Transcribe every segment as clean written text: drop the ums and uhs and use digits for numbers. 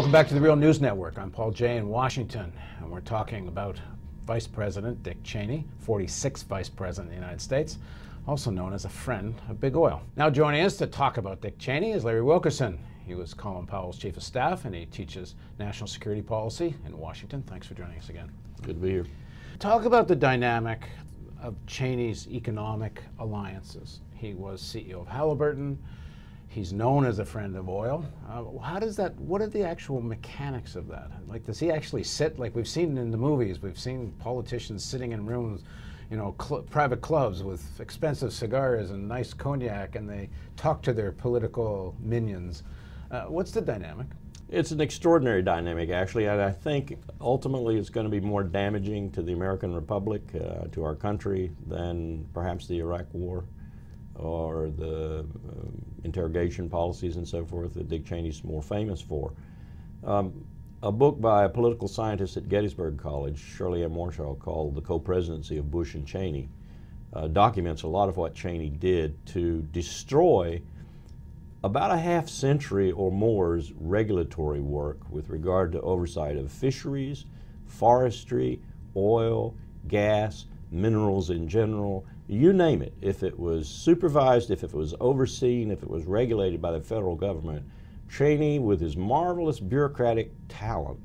Welcome back to the Real News Network. I'm Paul Jay in Washington, and we're talking about Vice President Dick Cheney, 46th Vice President of the United States, also known as a friend of Big Oil. Now joining us to talk about Dick Cheney is Larry Wilkerson. He was Colin Powell's Chief of Staff, and he teaches national security policy in Washington. Thanks for joining us again. Good to be here. Talk about the dynamic of Cheney's economic alliances. He was CEO of Halliburton. He's known as a friend of oil. How does that, what are the actual mechanics of that? Like, does he actually sit, like we've seen in the movies, we've seen politicians sitting in rooms, you know, private clubs with expensive cigars and nice cognac, and they talk to their political minions. What's the dynamic? It's an extraordinary dynamic, actually, and I think ultimately it's going to be more damaging to the American Republic, to our country, than perhaps the Iraq War or the interrogation policies and so forth that Dick Cheney's more famous for. A book by a political scientist at Gettysburg College, Shirley M. Marshall, called The Co-Presidency of Bush and Cheney, documents a lot of what Cheney did to destroy about a half-century or more's regulatory work with regard to oversight of fisheries, forestry, oil, gas, minerals in general, you name it. If it was supervised, if it was overseen, if it was regulated by the federal government, Cheney, with his marvelous bureaucratic talent,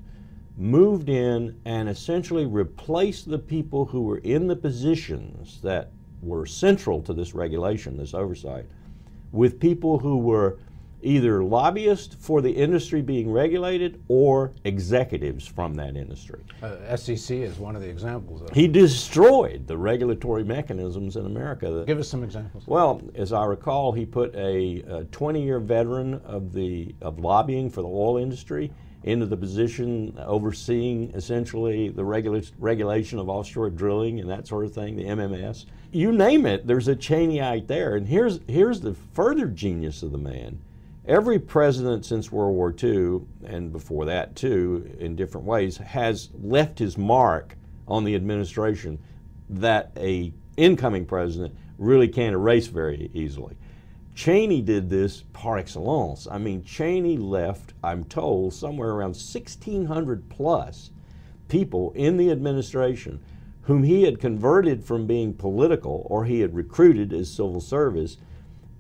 moved in and essentially replaced the people who were in the positions that were central to this regulation, this oversight, with people who were either lobbyists for the industry being regulated or executives from that industry. SEC is one of the examples of it. He destroyed the regulatory mechanisms in America. Give us some examples. Well, as I recall, he put a 20-year veteran of lobbying for the oil industry into the position overseeing essentially the regulation of offshore drilling and that sort of thing, the MMS. You name it, there's a Cheneyite there. And here's the further genius of the man. Every president since World War II, and before that too, in different ways, has left his mark on the administration that a incoming president really can't erase very easily. Cheney did this par excellence. I mean, Cheney left, I'm told, somewhere around 1,600 plus people in the administration whom he had converted from being political, or he had recruited as civil service.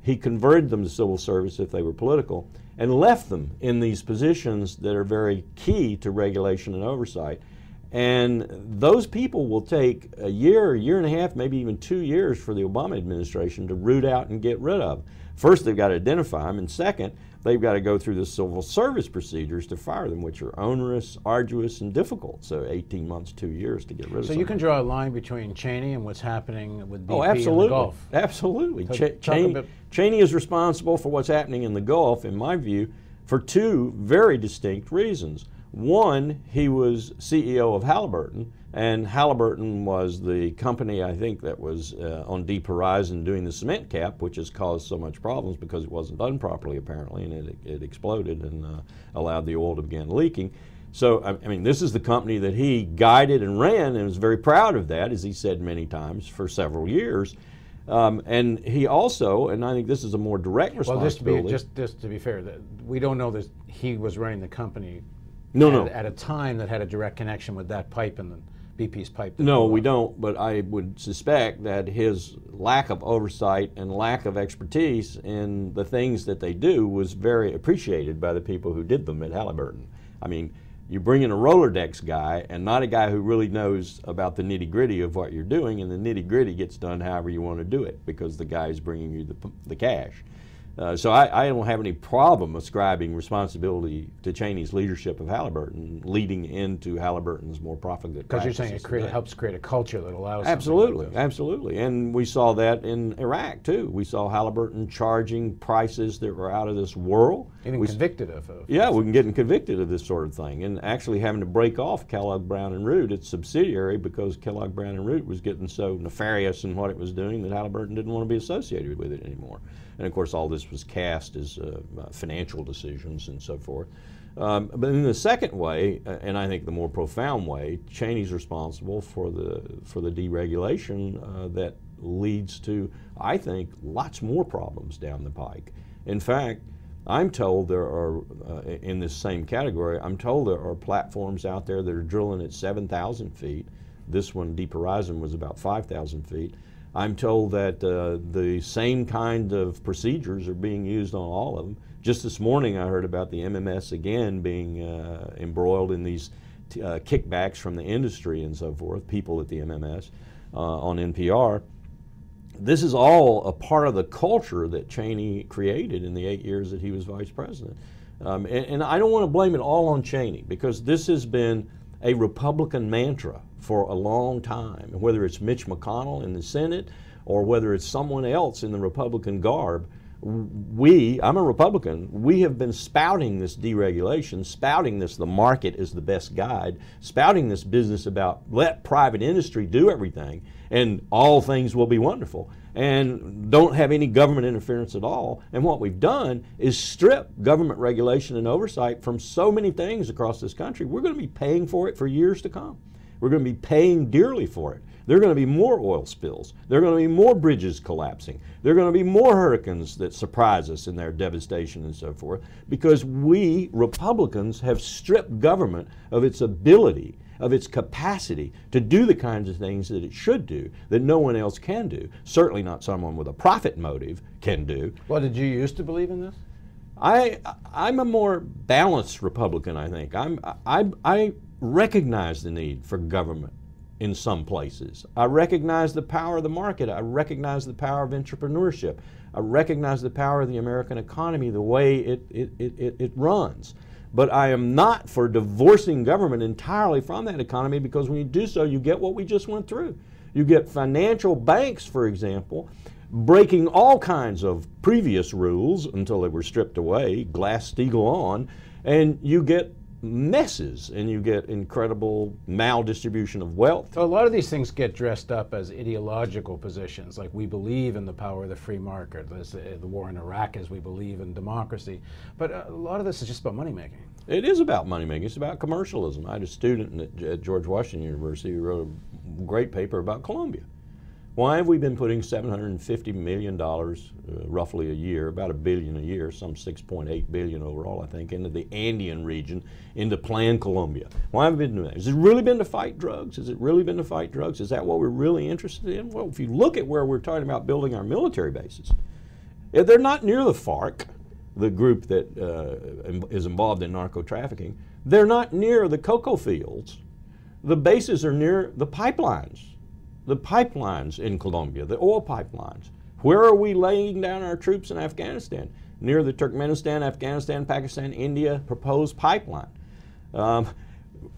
He converted them to civil service if they were political, and left them in these positions that are very key to regulation and oversight. And those people will take a year and a half, maybe even 2 years for the Obama administration to root out and get rid of. First, they've got to identify them, and second, they've got to go through the civil service procedures to fire them, which are onerous, arduous, and difficult. So 18 months, 2 years to get rid of them. So you can draw a line between Cheney and what's happening with BP absolutely. in the Gulf. Absolutely. Cheney is responsible for what's happening in the Gulf, in my view, for two very distinct reasons. One, he was CEO of Halliburton, and Halliburton was the company, I think, that was on deep horizon doing the cement cap, which has caused so much problems because it wasn't done properly, apparently, and it exploded and allowed the oil to begin leaking. So, I mean, this is the company that he guided and ran, and was very proud of that, as he said many times, for several years. And he also, and I think this is a more direct responsibility. Well, just to be fair, we don't know that he was running the company at a time that had a direct connection with that pipe and the BP's pipe. No, we don't, but I would suspect that his lack of oversight and lack of expertise in the things that they do was very appreciated by the people who did them at Halliburton. I mean, you bring in a Rolodex guy and not a guy who really knows about the nitty-gritty of what you're doing, and the nitty-gritty gets done however you want to do it because the guy is bringing you the cash. So I don't have any problem ascribing responsibility to Cheney's leadership of Halliburton, leading into Halliburton's more profligate practices. Because you're saying it helps create a culture that allows. Absolutely, like absolutely. And we saw that in Iraq too. We saw Halliburton charging prices that were out of this world. Even convicted of it. Yeah, we can get convicted of this sort of thing, and actually having to break off Kellogg Brown and Root, its subsidiary, because Kellogg Brown and Root was getting so nefarious in what it was doing that Halliburton didn't want to be associated with it anymore. And of course, all this was cast as financial decisions and so forth. But in the second way, and I think the more profound way, Cheney's responsible for the deregulation that leads to, I think, lots more problems down the pike. In fact, I'm told there are, in this same category, I'm told there are platforms out there that are drilling at 7,000 feet. This one, Deep Horizon, was about 5,000 feet. I'm told that the same kind of procedures are being used on all of them. Just this morning I heard about the MMS again being embroiled in these kickbacks from the industry and so forth, people at the MMS on NPR. This is all a part of the culture that Cheney created in the 8 years that he was vice president. And I don't want to blame it all on Cheney, because this has been a Republican mantra for a long time. And whether it's Mitch McConnell in the Senate or whether it's someone else in the Republican garb, I'm a Republican, we have been spouting this deregulation, spouting this the market is the best guide, spouting this business about let private industry do everything and all things will be wonderful, and don't have any government interference at all. And what we've done is strip government regulation and oversight from so many things across this country. We're going to be paying for it for years to come. We're going to be paying dearly for it. There are going to be more oil spills. There are going to be more bridges collapsing. There are going to be more hurricanes that surprise us in their devastation and so forth, because we Republicans have stripped government of its ability, of its capacity to do the kinds of things that it should do, that no one else can do. Certainly not someone with a profit motive can do. Well, did you used to believe in this? I'm a more balanced Republican, I think. I recognize the need for government in some places. I recognize the power of the market. I recognize the power of entrepreneurship. I recognize the power of the American economy, the way it runs. But I am not for divorcing government entirely from that economy, because when you do so, you get what we just went through. You get financial banks, for example, breaking all kinds of previous rules until they were stripped away, Glass-Steagall on, and you get messes, and you get incredible maldistribution of wealth. So a lot of these things get dressed up as ideological positions, like we believe in the power of the free market. The war in Iraq is we believe in democracy. But a lot of this is just about money making. It is about money making. It's about commercialism. I had a student at George Washington University who wrote a great paper about Colombia. Why have we been putting $750 million roughly a year, about $1 billion a year, some $6.8 billion overall, I think, into the Andean region, into Plan Colombia? Why have we been doing that? Has it really been to fight drugs? Has it really been to fight drugs? Is that what we're really interested in? Well, if you look at where we're talking about building our military bases, they're not near the FARC, the group that is involved in narco-trafficking. They're not near the cocoa fields. The bases are near the pipelines. The pipelines in Colombia, the oil pipelines. Where are we laying down our troops in Afghanistan? Near the Turkmenistan, Afghanistan, Pakistan, India proposed pipeline.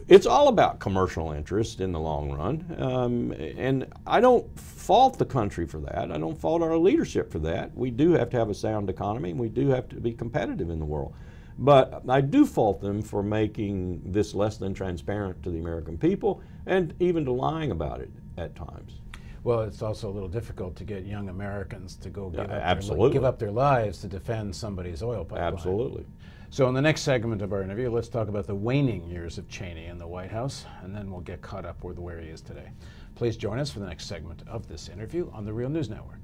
It's all about commercial interest in the long run, and I don't fault the country for that. I don't fault our leadership for that. We do have to have a sound economy, and we do have to be competitive in the world. But I do fault them for making this less than transparent to the American people, and even to lying about it at times. Well, it's also a little difficult to get young Americans to go give up their lives to defend somebody's oil pipeline. Absolutely. So in the next segment of our interview, let's talk about the waning years of Cheney in the White House, and then we'll get caught up with where he is today. Please join us for the next segment of this interview on the Real News Network.